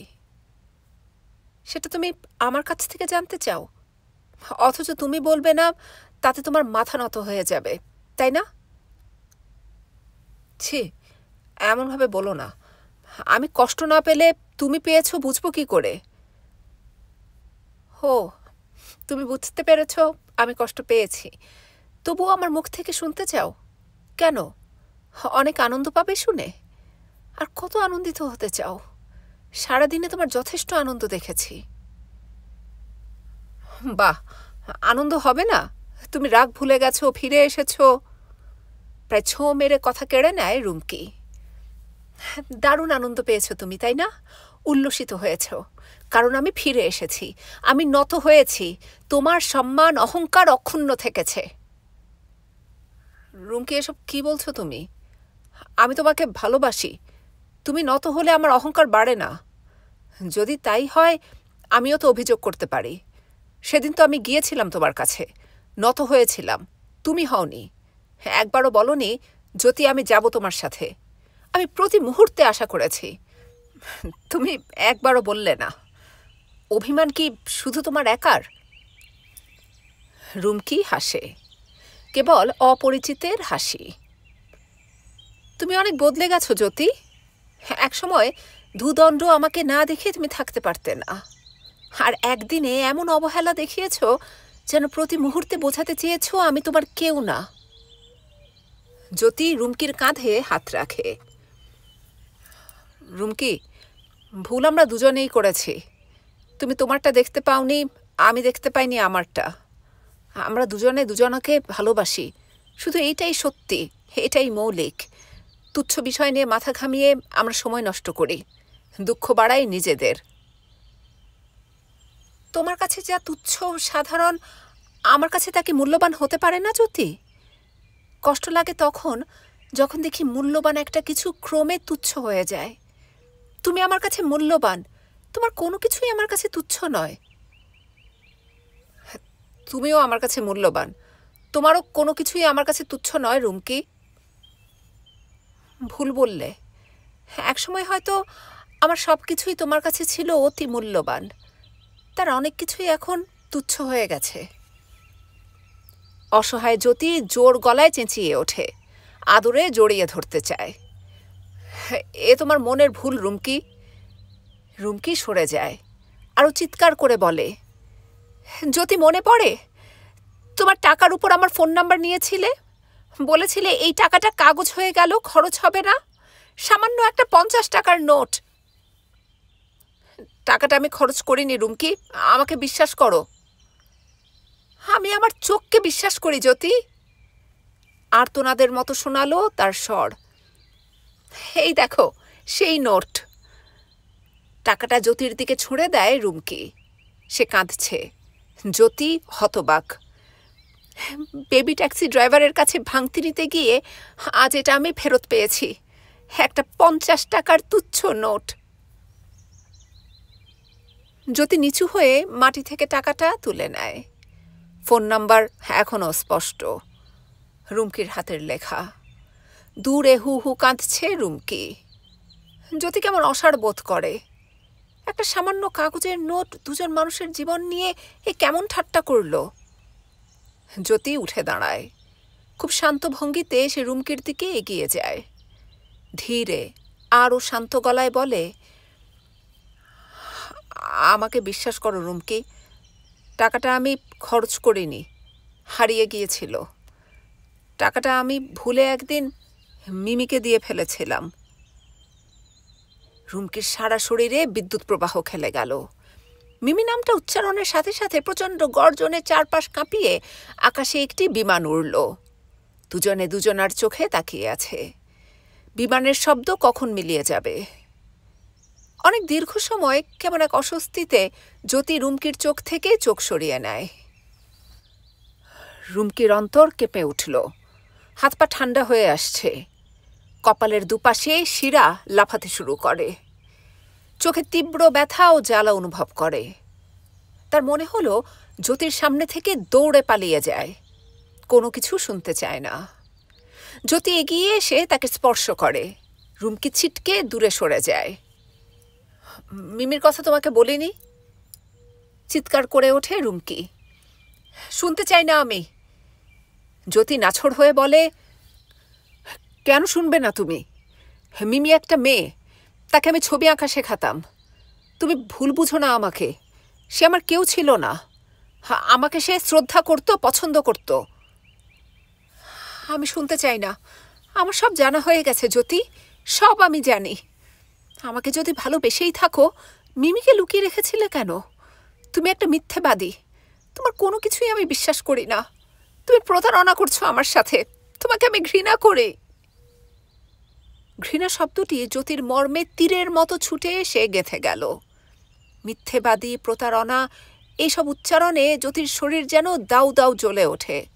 সেটা তুমি আমার কাছ থেকে জানতে চাও? অথচ তুমি বলবে না, তাতে তোমার মাথা নত হয়ে যাবে, তাই না? ছি, এমনভাবে বলো না। আমি কষ্ট না পেলে তুমি পেয়েছো বুঝবো কি করে? হো, তুমি বুঝতে পেরেছ আমি কষ্ট পেয়েছি, তবুও আমার মুখ থেকে শুনতে চাও কেন? অনেক আনন্দ পাবে শুনে। আর কত আনন্দিত হতে চাও? সারাদিনে তোমার যথেষ্ট আনন্দ দেখেছি। বাহ, আনন্দ হবে না? তুমি রাগ ভুলে গেছো, ফিরে এসেছো। প্রায় ছোঁ মেরে কথা কেড়ে নেয় রুমকি। দারুণ আনন্দ পেয়েছো তুমি, তাই না? উল্লসিত হয়েছ, কারণ আমি ফিরে এসেছি, আমি নত হয়েছি, তোমার সম্মান অহংকার অক্ষুণ্ণ থেকেছে। রুমকি, এসব কি বলছো তুমি? আমি তোমাকে ভালোবাসি। তুমি নত হলে আমার অহংকার বাড়ে না। যদি তাই হয়, আমিও তো অভিযোগ করতে পারি। সেদিন তো আমি গিয়েছিলাম তোমার কাছে, নত হয়েছিলাম, তুমি হওনি। একবারও বলনি জ্যোতি আমি যাব তোমার সাথে। আমি প্রতি মুহূর্তে আশা করেছি, তুমি একবারও বললে না। অভিমান কি শুধু তোমার একার? রুমকি হাসে, কেবল অপরিচিতের হাসি। তুমি অনেক বদলে গেছো জ্যোতি। একসময় দুদণ্ড আমাকে না দেখে তুমি থাকতে পারতে না, আর একদিনে এমন অবহেলা দেখিয়েছ যেন প্রতি মুহূর্তে বোঝাতে চেয়েছ আমি তোমার কেউ না। জ্যোতি রুমকির কাঁধে হাত রাখে। রুমকি, ভুল আমরা দুজনেই করেছি। তুমি তোমারটা দেখতে পাওনি, আমি দেখতে পাইনি আমারটা। আমরা দুজনে দুজনকে ভালোবাসি, শুধু এইটাই সত্যি, এটাই মৌলিক। তুচ্ছ বিষয় নিয়ে মাথা ঘামিয়ে আমরা সময় নষ্ট করি, দুঃখ বাড়াই নিজেদের। তোমার কাছে যা তুচ্ছ সাধারণ, আমার কাছে তা কি মূল্যবান হতে পারে না জ্যোতি? কষ্ট লাগে তখন যখন দেখি মূল্যবান একটা কিছু ক্রমে তুচ্ছ হয়ে যায়। তুমি আমার কাছে মূল্যবান, তোমার কোনো কিছুই আমার কাছে তুচ্ছ নয়। তুমিও আমার কাছে মূল্যবান, তোমারও কোনো কিছুই আমার কাছে তুচ্ছ নয় রুমকি। ভুল বললে, একসময় হয়তো আমার সব কিছুই তোমার কাছে ছিল অতি মূল্যবান, তার অনেক কিছুই এখন তুচ্ছ হয়ে গেছে। অসহায় জ্যোতি জোর গলায় চেঁচিয়ে ওঠে, আদরে জড়িয়ে ধরতে চায়। এ তোমার মনের ভুল রুমকি। রুমকি সরে যায়, আরও চিৎকার করে বলে, জ্যোতি মনে পড়ে তোমার টাকার উপর আমার ফোন নাম্বার নিয়েছিলে, বলেছিলে এই টাকাটা কাগজ হয়ে গেল, খরচ হবে না, সামান্য একটা 50 টাকার নোট। টাকাটা আমি খরচ করিনি রুমকি, আমাকে বিশ্বাস করো। আমি আমার চোখকে বিশ্বাস করি জ্যোতি। আর্তনাদের মতো শোনালো তার স্বর। এই দেখো সেই নোট। টাকাটা জ্যোতির দিকে ছুঁড়ে দেয় রুমকি। সে কাঁদছে। জ্যোতি হতবাক। বেবি ট্যাক্সি ড্রাইভারের কাছে ভাঙতি নিতে গিয়ে আজ এটা আমি ফেরত পেয়েছি, একটা 50 টাকার তুচ্ছ নোট। জ্যোতি নিচু হয়ে মাটি থেকে টাকাটা তুলে নেয়। ফোন নাম্বার এখনও স্পষ্ট, রুমকির হাতের লেখা। দূরে হু হু কাঁদছে রুমকি। জ্যোতি কেমন অসাড় বোধ করে। একটা সামান্য কাগজের নোট দুজন মানুষের জীবন নিয়ে এ কেমন ঠাট্টা করল। জ্যোতি উঠে দাঁড়ায়। খুব শান্ত ভঙ্গিতে সে রুমকির দিকে এগিয়ে যায়। ধীরে আরও শান্ত গলায় বলে, আমাকে বিশ্বাস করো রুমকি, টাকাটা আমি খরচ করিনি, হারিয়ে গিয়েছিল। টাকাটা আমি ভুলে একদিন মিমিকে দিয়ে ফেলেছিলাম। রুমকির সারা শরীরে বিদ্যুৎ প্রবাহ খেলে গেল। মিমি নামটা উচ্চারণের সাথে সাথে প্রচণ্ড গর্জনে চারপাশ কাঁপিয়ে আকাশে একটি বিমান উড়ল। দুজনে দুজনার চোখে তাকিয়ে আছে। বিমানের শব্দ কখন মিলিয়ে যাবে। অনেক দীর্ঘ সময় কেমন এক অস্বস্তিতে জ্যোতি রুমকির চোখ থেকে চোখ সরিয়ে নেয়। রুমকির অন্তর কেঁপে উঠল। হাত পা ঠান্ডা হয়ে আসছে। কপালের দুপাশে শিরা লাফাতে শুরু করে। চোখে তীব্র ব্যথা ও জ্বালা অনুভব করে। তার মনে হলো জ্যোতির সামনে থেকে দৌড়ে পালিয়ে যায়, কোনো কিছু শুনতে চায় না। জ্যোতি এগিয়ে এসে তাকে স্পর্শ করে। রুমকি ছিটকে দূরে সরে যায়। মিমির কথা তোমাকে বলিনি, চিৎকার করে ওঠে রুমকি। শুনতে চাই না আমি। জ্যোতি নাছড় হয়ে বলে, কেন শুনবে না তুমি? মিমি একটা মেয়ে, তাকে আমি ছবি আঁকা শেখাতাম। তুমি ভুল বুঝো না আমাকে। সে আমার কেউ ছিল না। আমাকে সে শ্রদ্ধা করত, পছন্দ করত। আমি শুনতে চাই না। আমার সব জানা হয়ে গেছে জ্যোতি, সব আমি জানি। আমাকে যদি ভালোবেসেই থাকো, মিমিকে লুকিয়ে রেখেছিলে কেন? তুমি একটা মিথ্যেবাদী। তোমার কোনো কিছুই আমি বিশ্বাস করি না। তুমি প্রতারণা করছো আমার সাথে। তোমাকে আমি ঘৃণা করি। ঘৃণা শব্দটি জ্যোতির মর্মে তীরের মতো ছুটে এসে গেঁথে গেল। মিথ্যেবাদী, প্রতারণা, এইসব উচ্চারণে জ্যোতির শরীর যেন দাউ দাউ জ্বলে ওঠে।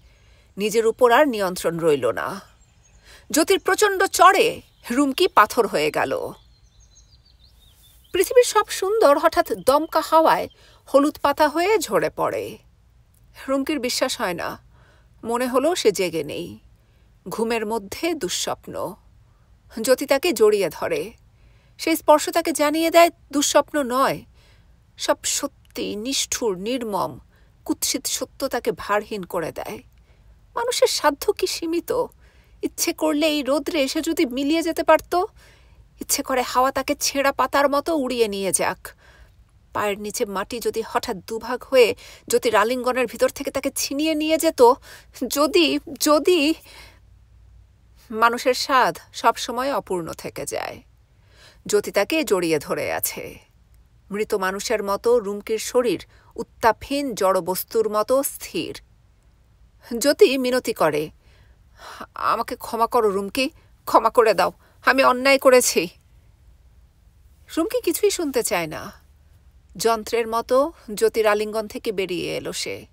নিজের উপর আর নিয়ন্ত্রণ রইল না। জ্যোতির প্রচণ্ড চড়ে রুমকি পাথর হয়ে গেল। পৃথিবীর সব সুন্দর হঠাৎ দমকা হাওয়ায় হলুদ পাতা হয়ে ঝরে পড়ে। রুমকির বিশ্বাস হয় না। মনে হলো সে জেগে নেই। ঘুমের মধ্যে দুঃস্বপ্ন। জ্যোতি তাকে জড়িয়ে ধরে। সেই স্পর্শ তাকে জানিয়ে দেয় দুঃস্বপ্ন নয়, সব সত্যি, নিষ্ঠুর, নির্মম, কুৎসিত সত্য তাকে ভারহীন করে দেয়। মানুষের সাধ্য কি সীমিত। ইচ্ছে করলে এই রোদ্রে এসে যদি মিলিয়ে যেতে পারত। ইচ্ছে করে হাওয়া তাকে ছেঁড়া পাতার মতো উড়িয়ে নিয়ে যাক। পায়ের নিচে মাটি যদি হঠাৎ দুভাগ হয়ে জ্যোতির আলিঙ্গনের ভিতর থেকে তাকে ছিনিয়ে নিয়ে যেত। যদি যদি মানুষের স্বাদ সবসময় অপূর্ণ থেকে যায়। জ্যোতি তাকে জড়িয়ে ধরে আছে। মৃত মানুষের মতো রুমকির শরীর উত্তাপহীন জড়বস্তুর মতো স্থির। জ্যোতি মিনতি করে, আমাকে ক্ষমা করো রুমকি, ক্ষমা করে দাও, আমি অন্যায় করেছি। রুমকি কিছুই শুনতে চায় না। যন্ত্রের মতো জ্যোতির আলিঙ্গন থেকে বেরিয়ে এলো সে।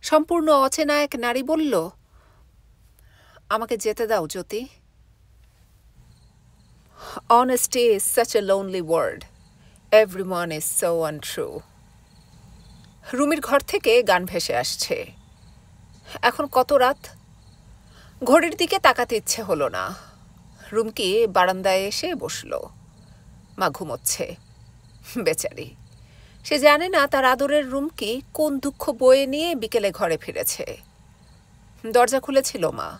সম্পূর্ণ অচেনা এক নারী বলল, আমাকে যেতে দাও জ্যোতি। Honesty is such a lonely word. Everyone is so untrue. রুমির ঘর থেকে গান ভেসে আসছে। এখন কত রাত? ঘড়ির দিকে তাকাতে ইচ্ছে হলো না। রুমকি বারান্দায় এসে বসল। মা ঘুমোচ্ছে। বেচারি, সে জানে না তার আদরের রুমকি কোন দুঃখ বয়ে নিয়ে বিকেলে ঘরে ফিরেছে। দরজা খুলেছিল মা।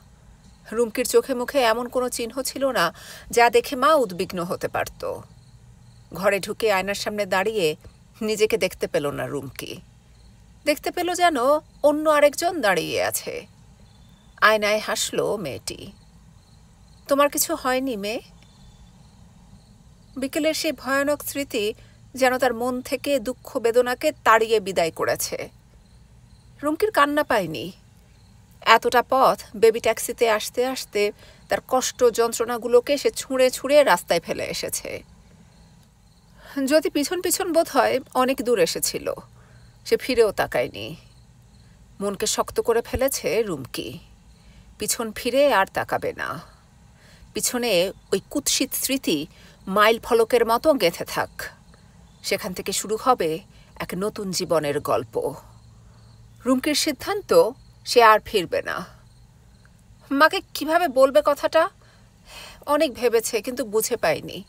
রুমকির চোখে মুখে এমন কোনো চিহ্ন ছিল না যা দেখে মা উদ্বিগ্ন হতে পারত। ঘরে ঢুকে আয়নার সামনে দাঁড়িয়ে নিজেকে দেখতে পেল না রুমকি। দেখতে পেল যেন অন্য আরেকজন দাঁড়িয়ে আছে। আয়নায় হাসল মেয়েটি। তোমার কিছু হয়নি মেয়ে? বিকেলের সেই ভয়ানক স্মৃতি যেন তার মন থেকে দুঃখ বেদনাকে তাড়িয়ে বিদায় করেছে। রুমকির কান্না পায়নি। এতটা পথ বেবি ট্যাক্সিতে আসতে আসতে তার কষ্ট যন্ত্রণাগুলোকে সে ছুঁড়ে ছুঁড়ে রাস্তায় ফেলে এসেছে। যদি পিছন পিছন বোধ হয় অনেক দূর এসেছিল, সে ফিরেও তাকায়নি। মনকে শক্ত করে ফেলেছে রুমকি। পিছন ফিরে আর তাকাবে না। পিছনে ওই কুৎসিত স্মৃতি মাইল ফলকের মতো গেঁথে থাক। সেখান থেকে শুরু হবে এক নতুন জীবনের গল্প। রুমকির সিদ্ধান্ত, সে আর ফিরবে না। মাকে কিভাবে বলবে কথাটা? অনেক ভেবেছে, কিন্তু বুঝে পায়নি।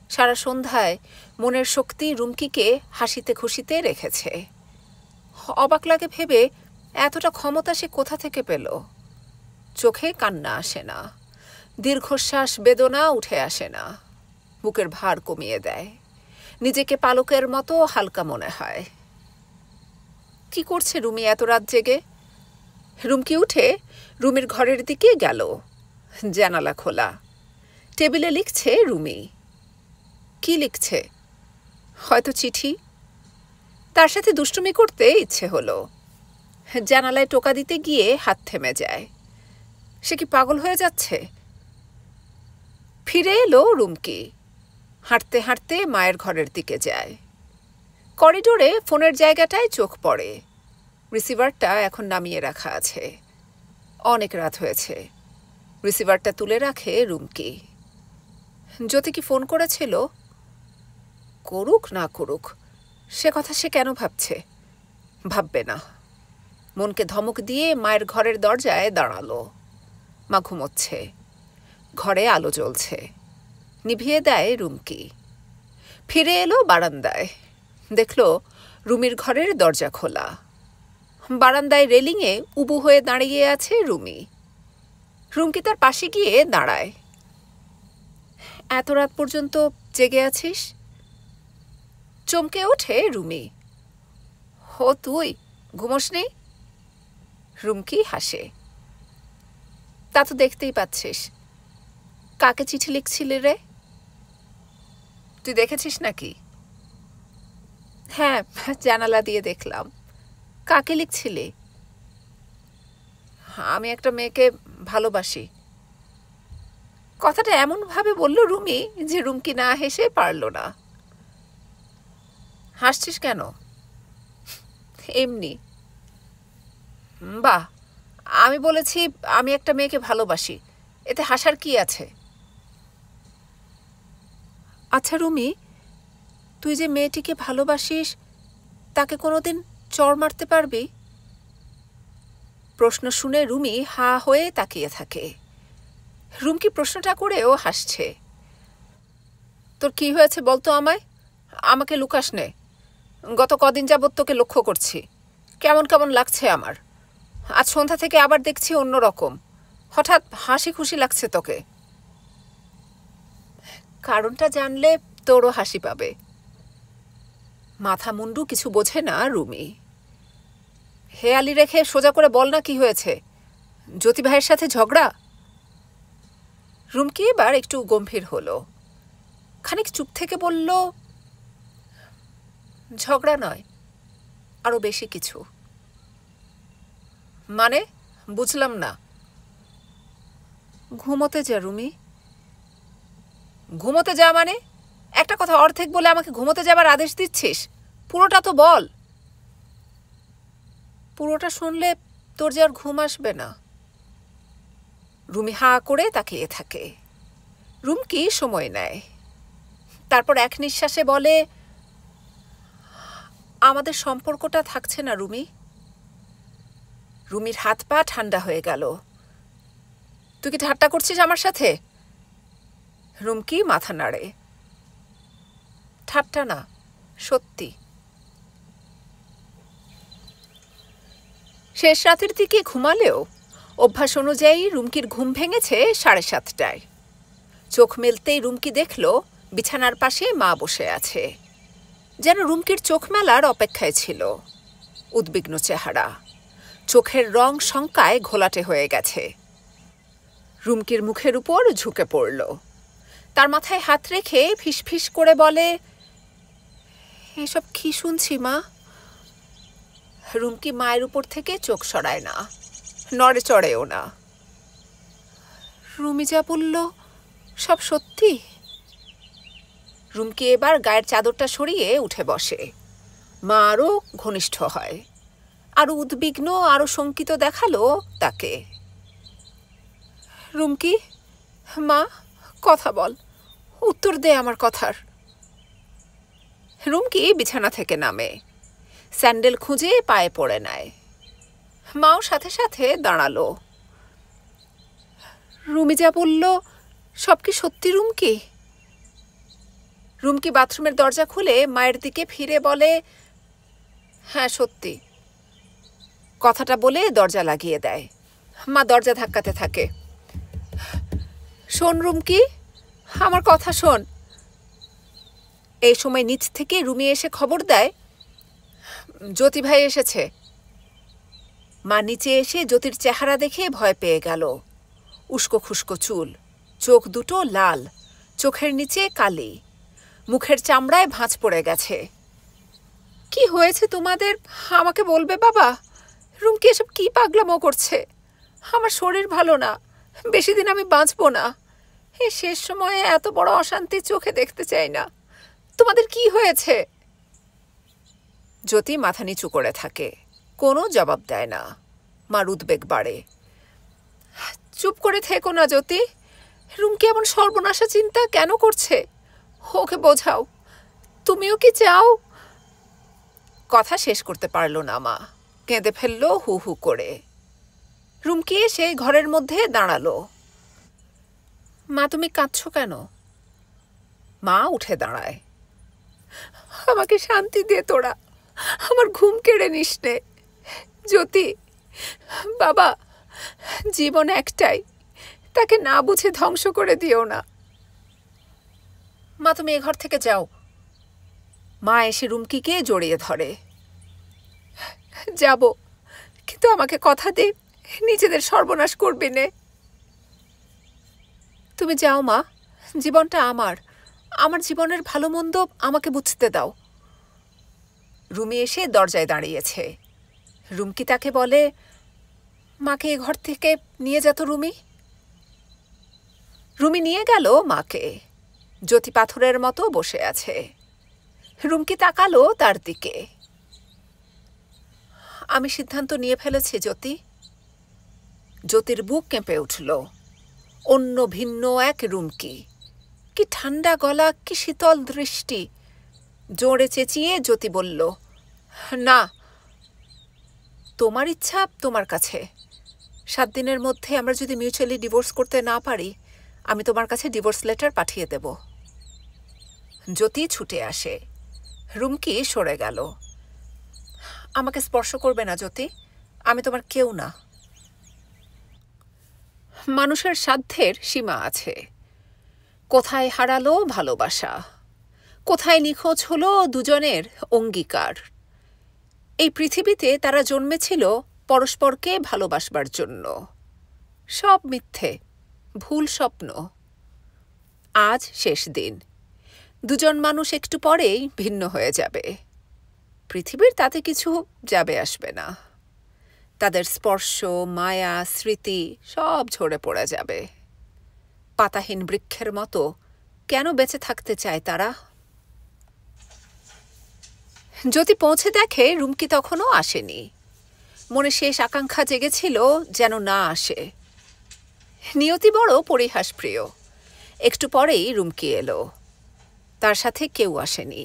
সারা সন্ধ্যায় মনের শক্তি রুমকিকে হাসিতে খুশিতে রেখেছে। অবাক লাগে ভেবে এতটা ক্ষমতা সে কোথা থেকে পেল। চোখে কান্না আসে না, দীর্ঘশ্বাস বেদনা উঠে আসে না। বুকের ভার কমিয়ে দেয়। নিজেকে পালকের মতো হালকা মনে হয়। কি করছে রুমি এত রাত জেগে? রুমকি উঠে রুমির ঘরের দিকে গেল। জানালা খোলা। টেবিলে লিখছে রুমি। কি লিখছে? হয়তো চিঠি। তার সাথে দুষ্টুমি করতে ইচ্ছে হলো। জানালায় টোকা দিতে গিয়ে হাত থেমে যায়। সে কি পাগল হয়ে যাচ্ছে? ফিরে এলো রুমকি। হাঁটতে হাঁটতে মায়ের ঘরের দিকে যায়। করিডোরে ফোনের জায়গাটায় চোখ পড়ে। রিসিভারটা এখন নামিয়ে রাখা আছে। অনেক রাত হয়েছে। রিসিভারটা তুলে রাখে রুমকি। জ্যোতি কি ফোন করেছিল? করুক না করুক, সে কথা সে কেন ভাবছে? ভাববে না। মনকে ধমক দিয়ে মায়ের ঘরের দরজায় দাঁড়ালো। মা ঘুমোচ্ছে। ঘরে আলো জ্বলছে। নিভিয়ে দেয় রুমকি। ফিরে এলো বারান্দায়। দেখল রুমির ঘরের দরজা খোলা। বারান্দায় রেলিংয়ে উবু হয়ে দাঁড়িয়ে আছে রুমি। রুমকি তার পাশে গিয়ে দাঁড়ায়। এত রাত পর্যন্ত জেগে আছিস? চমকে ওঠে রুমি। ও তুই ঘুমোসনি? রুমকি হাসে। তা তো দেখতেই পাচ্ছিস। কাকে চিঠি লিখছিলি রে? তুই দেখেছিস নাকি? হ্যাঁ, জানালা দিয়ে দেখলাম। কাকে লিখছিলি? আমি একটা মেয়েকে ভালোবাসি। কথাটা এমনভাবে বলল রুমি যে রুমকি না হেসে পারল না। হাসছিস কেন? এমনি। বাহ, আমি বলেছি আমি একটা মেয়েকে ভালোবাসি, এতে হাসার কি আছে? আচ্ছা রুমি, তুই যে মেয়েটিকে ভালোবাসিস তাকে কোনোদিন চড় মারতে পারবি? প্রশ্ন শুনে রুমি হা হয়ে তাকিয়ে থাকে। রুমকি প্রশ্নটা করেও হাসছে। তোর কি হয়েছে বলতো আমায়? আমাকে লুকাস নে। গত কদিন যাবৎ তোকে লক্ষ্য করছি। কেমন কেমন লাগছে আমার। আজ সন্ধ্যা থেকে আবার দেখছি অন্যরকম। হঠাৎ হাসি খুশি লাগছে তোকে। কারণটা জানলে তোরও হাসি পাবে। মাথা মুন্ডু কিছু বোঝে না রুমি। হেয়ালি রেখে সোজা করে বল না কি হয়েছে। জ্যোতি ভাইয়ের সাথে ঝগড়া? রুমকি এবার একটু গম্ভীর হলো। খানিক চুপ থেকে বলল, ঝগড়া নয়, আরো বেশি কিছু। মানে বুঝলাম না। ঘুমোতে যা রুমি। ঘুমোতে যা মানে? একটা কথা অর্ধেক বলে আমাকে ঘুমোতে যাবার আদেশ দিচ্ছিস? পুরোটা তো বল। পুরোটা শুনলে তোর যে আর ঘুম আসবে না। রুমি হা করে তাকিয়ে থাকে। রুমকি সময় নেয়। তারপর এক নিঃশ্বাসে বলে, আমাদের সম্পর্কটা থাকছে না রুমি। রুমির হাত পা ঠান্ডা হয়ে গেল। তুই কি ঠাট্টা করছিস আমার সাথে? রুমকি মাথা নাড়ে। ঠাট্টা না, সত্যি। শেষ রাতের দিকে ঘুমালেও অভ্যাস অনুযায়ী রুমকির ঘুম ভেঙেছে 7:30টায়। চোখ মেলতেই রুমকি দেখল বিছানার পাশে মা বসে আছে, যেন রুমকির চোখ মেলার অপেক্ষায় ছিল। উদ্বিগ্ন চেহারা, চোখের রং শঙ্কায় ঘোলাটে হয়ে গেছে। রুমকির মুখের উপর ঝুঁকে পড়ল, তার মাথায় হাত রেখে ফিসফিস করে বলে, এসব কি শুনছি মা? রুমকি মায়ের উপর থেকে চোখ সরায় না, নড়ে চড়েও না। রুমি যা বলল সব সত্যি? রুমকি এবার গায়ের চাদরটা সরিয়ে উঠে বসে। মা আরও ঘনিষ্ঠ হয়, আরো উদ্বিগ্ন, আরো শঙ্কিত দেখালো তাকে। রুমকি, মা, কথা বল, উত্তর দে আমার কথার। রুমকি বিছানা থেকে নামে, স্যান্ডেল খুঁজে পায়ে পড়ে নেয়। মাও সাথে সাথে দাঁড়ালো। রুমি যা বলল সব কি সত্যি রুমকি? রুমকি বাথরুমের দরজা খুলে মায়ের দিকে ফিরে বলে, হ্যাঁ সত্যি। কথাটা বলে দরজা লাগিয়ে দেয়। মা দরজা ধাক্কাতে থাকে। শোন রুমকি, আমার কথা শোন। এই সময় নিচ থেকে রুমি এসে খবর দেয়, জ্যোতি ভাই এসেছে। মা নিচে এসে জ্যোতির চেহারা দেখে ভয় পেয়ে গেল। উস্কো খুস্কো চুল, চোখ দুটো লাল, চোখের নিচে কালি, মুখের চামড়ায় ভাঁজ পড়ে গেছে। কি হয়েছে তোমাদের, আমাকে বলবে বাবা? রুমকি এসব কি পাগলামো করছে? আমার শরীর ভালো না, বেশি দিন আমি বাঁচবো না। এই শেষ সময়ে এত বড় অশান্তি চোখে দেখতে চাই না। তোমাদের কি হয়েছে? জ্যোতি মাথা নিচু করে থাকে, কোনো জবাব দেয় না। মার উদ্বেগ বাড়ে। চুপ করে থেকো না জ্যোতি। রুমকি এমন সর্বনাশা চিন্তা কেন করছে? ওকে বোঝাও। তুমিও কি চাও? কথা শেষ করতে পারল না মা, কেঁদে ফেলল হু হু করে। রুমকি এসে ঘরের মধ্যে দাঁড়ালো। মা, তুমি কাঁদছো কেন? মা উঠে দাঁড়ায়। আমাকে শান্তি দে তোরা, আমার ঘুম কেড়ে নিস নে। জ্যোতি, বাবা, জীবন একটাই, তাকে না বুঝে ধ্বংস করে দিও না। মা, তুমি এ ঘর থেকে যাও। মা এসে রুমকিকে জড়িয়ে ধরে। যাব, কিন্তু আমাকে কথা দে নিজেদের সর্বনাশ করবি নে। তুমি যাও মা, জীবনটা আমার, আমার জীবনের ভালো মন্দ আমাকে বুঝতে দাও। রুমি এসে দরজায় দাঁড়িয়েছে। রুমকি তাকে বলে, মাকে এ ঘর থেকে নিয়ে যেত রুমি। রুমি নিয়ে গেল মাকে। জ্যোতি পাথরের মতো বসে আছে। রুমকি তাকালো তার দিকে। আমি সিদ্ধান্ত নিয়ে ফেলেছি জ্যোতি। জ্যোতির বুক কেঁপে উঠল। অন্য ভিন্ন এক রুমকি। কি ঠান্ডা গলা, কি শীতল দৃষ্টি। জোরে চেঁচিয়ে জ্যোতি বলল, না, তোমার ইচ্ছা তোমার কাছে। 7 দিনের মধ্যে আমরা যদি মিউচুয়ালি ডিভোর্স করতে না পারি, আমি তোমার কাছে ডিভোর্স লেটার পাঠিয়ে দেব। জ্যোতি ছুটে আসে। রুমকি সরে গেল। আমাকে স্পর্শ করবে না জ্যোতি, আমি তোমার কেউ না। মানুষের সাধ্যের সীমা আছে। কোথায় হারালো ভালোবাসা, কোথায় নিখোঁজ হলো দুজনের অঙ্গীকার। এই পৃথিবীতে তারা জন্মেছিল পরস্পরকে ভালোবাসবার জন্য। সব মিথ্যে, ভুল স্বপ্ন। আজ শেষ দিন। দুজন মানুষ একটু পরেই ভিন্ন হয়ে যাবে। পৃথিবীর তাতে কিছু যাবে আসবে না। তাদের স্পর্শ, মায়া, স্মৃতি সব ঝরে পড়ে যাবে। পাতাহীন বৃক্ষের মতো কেন বেঁচে থাকতে চায় তারা? জ্যোতি পৌঁছে দেখে রুমকি তখনও আসেনি। মনে শেষ আকাঙ্ক্ষা জেগেছিল যেন না আসে। নিয়তি বড় পরিহাসপ্রিয়। একটু পরেই রুমকি এলো। তার সাথে কেউ আসেনি।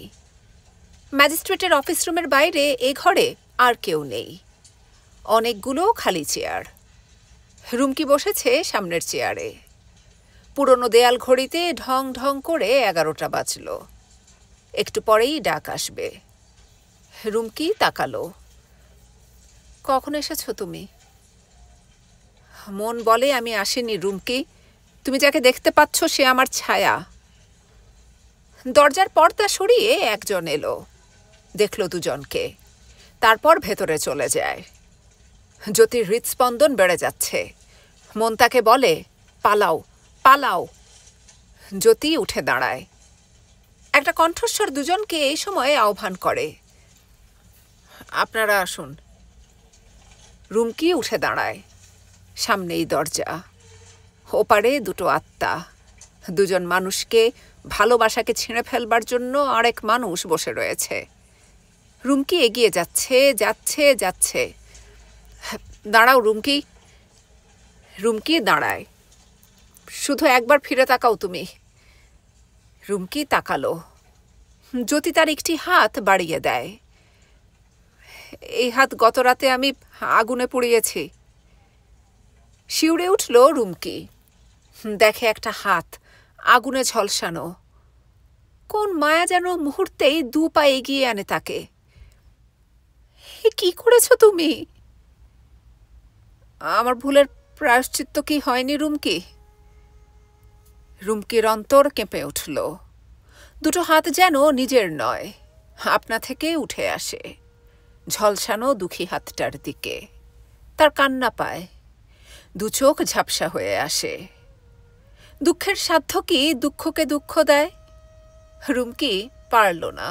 ম্যাজিস্ট্রেটের অফিস রুমের বাইরে এ ঘরে আর কেউ নেই। অনেকগুলো খালি চেয়ার। রুমকি বসেছে সামনের চেয়ারে। পুরনো দেয়াল ঘড়িতে ঢং ঢং করে 11টা বাজল। একটু পরেই ডাক আসবে। রুমকি তাকালো। কখন এসেছো তুমি? মন বলে আমি আসিনি রুমকি, তুমি যাকে দেখতে পাচ্ছ সে আমার ছায়া। দরজার পর্দা সরিয়ে একজন এলো, দেখল দুজনকে, তারপর ভেতরে চলে যায়। জ্যোতির হৃৎস্পন্দন বেড়ে যাচ্ছে। মন তাকে বলে পালাও পালাও। জ্যোতি উঠে দাঁড়ায়। একটা কণ্ঠস্বর দুজনকে এই সময়ে আহ্বান করে, আপনারা আসুন। রুমকি উঠে দাঁড়ায়। সামনেই দরজা, ওপারে দুটো আত্মা, দুজন মানুষকে, ভালোবাসাকে ছিঁড়ে ফেলবার জন্য আরেক মানুষ বসে রয়েছে। রুমকি এগিয়ে যাচ্ছে যাচ্ছে যাচ্ছে। দাঁড়াও রুমকি। রুমকি দাঁড়ায়। শুধু একবার ফিরে তাকাও তুমি। রুমকি তাকালো। জ্যোতি তার একটি হাত বাড়িয়ে দেয়। এই হাত গত রাতে আমি আগুনে পুড়িয়েছি। শিউরে উঠল রুমকি। দেখে একটা হাত আগুনে ঝলসানো। কোন মায়া যেন মুহূর্তেই 2 পা এগিয়ে আনে তাকে। কি করেছো তুমি? আমার ভুলের প্রায়শ্চিত্ত কি হয়নি রুমকি? রুমকির অন্তর কেঁপে উঠল। দুটো হাত যেন নিজের নয়, আপনা থেকে উঠে আসে, ঝলসানো দুঃখী হাতটার দিকে। তার কান্না পায়, 2 চোখ ঝাপসা হয়ে আসে। দুঃখের সাধ্য কি দুঃখকে দুঃখ দেয়? রুমকি পারল না।